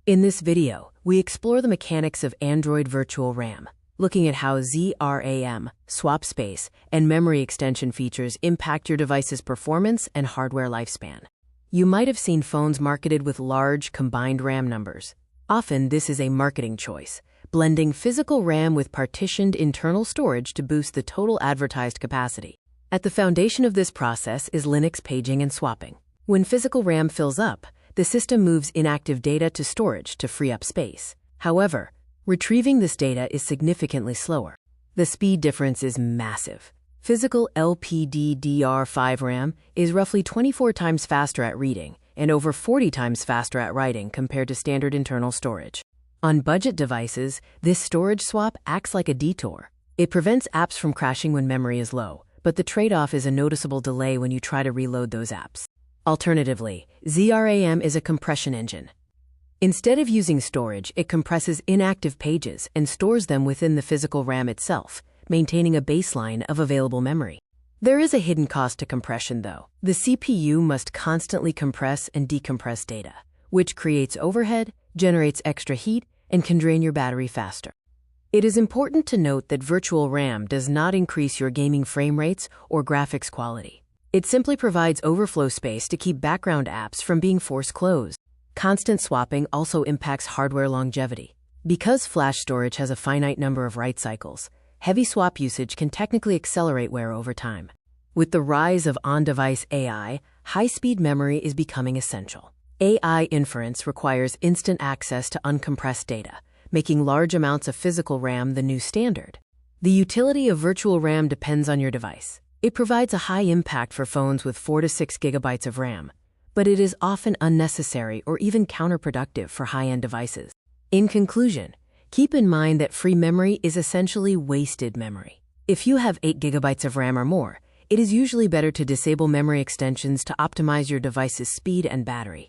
In this video, we explore the mechanics of Android Virtual RAM, looking at how ZRAM, swap space, and memory extension features impact your device's performance and hardware lifespan. You might have seen phones marketed with large, combined RAM numbers. Often, this is a marketing choice, blending physical RAM with partitioned internal storage to boost the total advertised capacity. At the foundation of this process is Linux paging and swapping. When physical RAM fills up, the system moves inactive data to storage to free up space. However, retrieving this data is significantly slower. The speed difference is massive. Physical LPDDR5 RAM is roughly 24 times faster at reading and over 40 times faster at writing compared to standard internal storage. On budget devices, this storage swap acts like a detour. It prevents apps from crashing when memory is low, but the trade-off is a noticeable delay when you try to reload those apps. Alternatively, ZRAM is a compression engine. Instead of using storage, it compresses inactive pages and stores them within the physical RAM itself, maintaining a baseline of available memory. There is a hidden cost to compression, though. The CPU must constantly compress and decompress data, which creates overhead, generates extra heat, and can drain your battery faster. It is important to note that virtual RAM does not increase your gaming frame rates or graphics quality. It simply provides overflow space to keep background apps from being force closed. Constant swapping also impacts hardware longevity. Because flash storage has a finite number of write cycles, heavy swap usage can technically accelerate wear over time. With the rise of on-device AI, high-speed memory is becoming essential. AI inference requires instant access to uncompressed data, making large amounts of physical RAM the new standard. The utility of virtual RAM depends on your device. It provides a high impact for phones with 4 to 6 gigabytes of RAM, but it is often unnecessary or even counterproductive for high-end devices. In conclusion, keep in mind that free memory is essentially wasted memory. If you have 8 gigabytes of RAM or more, it is usually better to disable memory extensions to optimize your device's speed and battery.